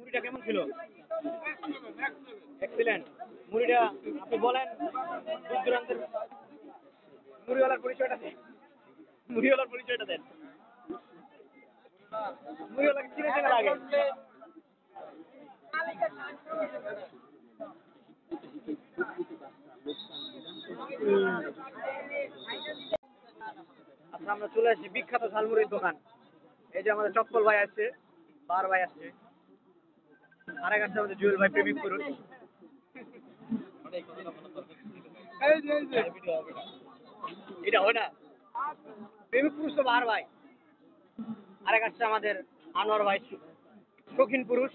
মুড়িটা কেমন ছিল? এক্সিলেন্ট। মুড়িটা আপনি বলেন, দূর দূরান্তের মুড়িওয়ালার পরিচয়টা দেন। মুড়িওয়ালার পরিচয়টা দেন। মুড়িওয়ালাকে চিনেছেন এর আগে? আচ্ছা, আমরা চলে আসছি বিখ্যাত ঝালমুড়ির দোকান। এই যে আমাদের চপ্পল ভাই আসছে, বার ভাই আসছে, আরেক আসছে আমাদের জুয়েল ভাই প্রেমিক পুরুষ। এটা হয় না, প্রেমিক পুরুষ তো বার ভাই। আরেক আসছে আমাদের আনোয়ার ভাই, শৌখিন পুরুষ।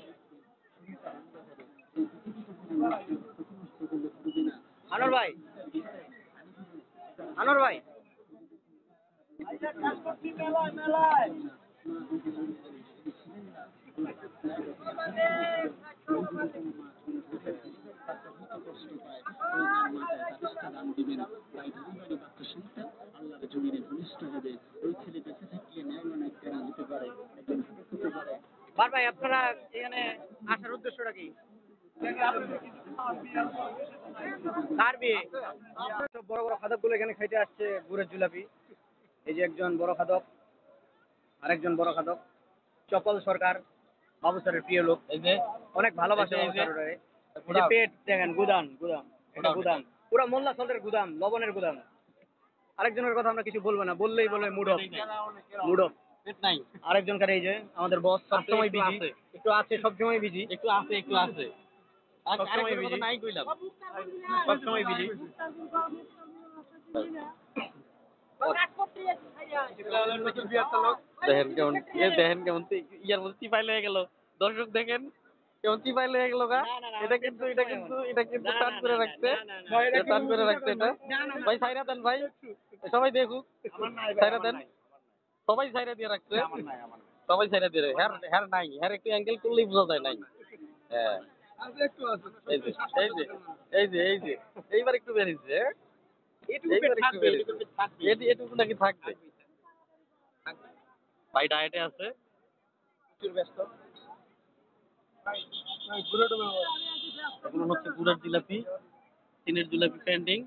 আনোয়ার ভাই, আনোয়ার ভাই মেলায় বার ভাই, আপনারা এখানে আসার উদ্দেশ্যটা কি? কার বিয়ে? সব বড় বড় খাদক গুলো এখানে খাইতে আসছে গুড়ের জিলাপি। এই যে একজন বড় খাদক, আরেকজন বড় খাদক চপল সরকার, বাবু স্যারের প্রিয় লোক। এই যে অনেক ভালোবাসে বাবু স্যারের। এই যে পেট দেখেন, গুদাম গুদাম, এটা গুদাম, পুরো মোল্লা সদের গুদাম, লবণের গুদাম। আরেকজনের কথা আমরা কিছু বলবো না, বললেই বলে মুড অফ, মুড অফ। আরেকজন কার এই যে আমাদের বস, সবসময় বিজি, একটু আছে সবসময় বিজি, একটু আছে একটু আছে, সবসময় বিজি, নাই কইলাম সবসময় বিজি। দেখেন কেমন, দেখেন কেমন ইয়ার মধ্যে চিপাই লেগে গেল। দর্শক দেখেন কেমন চিপাই লেগে গেল গা। এটা কিন্তু টান করে রাখছে, টান করে রাখছে এটা। ভাই সাইরা দেন ভাই, সবাই দেখুক, সাইরা দেন, সবাই সাইরা দিয়ে রাখছে, সবাই সাইরা দিয়ে রাখছে। হ্যার নাই, হ্যার একটু অ্যাঙ্গেল করলেই বোঝা যায় নাই। হ্যাঁ এই যে এই যে এই যে এই যে এইবার একটু বেরিয়েছে, এটুকু নাকি থাকবে। ভাই ডায়েটে আছে, ব্যস্ত। এগুলো হচ্ছে গুড়ের জিলাপি, চিনের জিলাপি পেন্ডিং।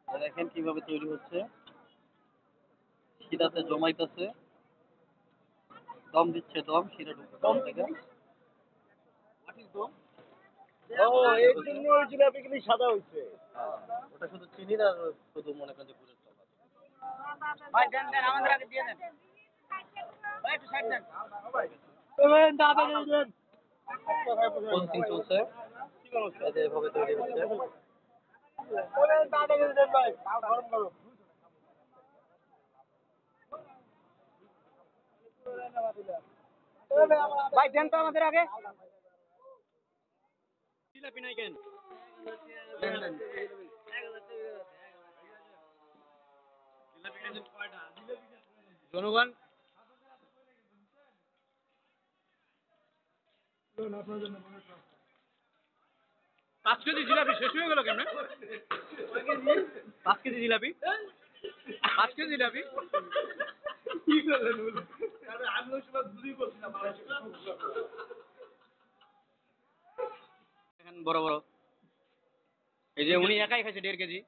দেখেন কিভাবে তৈরি হচ্ছে, শিরাতে জমাইতেছে, দম দিচ্ছে, দম শিরা ঢুকছে দম থেকে। এই জন্য ওই জিলাপি গুলি সাদা হয়েছে। ওটা শুধু চিনির আর শুধু মনে করেন যে গুড়ের টক আছে। ভাই দেন দেন, আমাদের আগে দিয়ে দেন ভাই, একটু সাইড দেন। প্রসেসিং চলছে, এভাবে তৈরি হচ্ছে। ভাই দেন তো আমাদের আগে। জিলাপি নাই কেন? জনগণ 5 কেজি জিলাপি শেষ হয়ে গেল কেন? 5 কেজি জিলাপি, 5 কেজি জিলাপি কি করলেন? আমি ওই সময় বুঝেই বলছি না। বড় বড়, এই যে উনি একাই খাইছে 1.5 কেজি,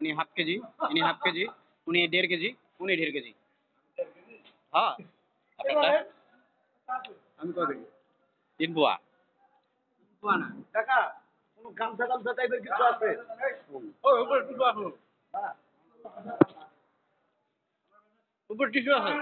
উনি হাফ কেজি, ইনি হাফ কেজি, উনি 1.5 কেজি, উনি 1.5 কেজি। হ্যাঁ আমি কয় কেজি? 3 পোয়া। পোয়া না টাকা, কোন গামছা গামছা টাইপের কিছু আছে? ওই উপরে টিস্যু আছে, উপরে টিস্যু আছে।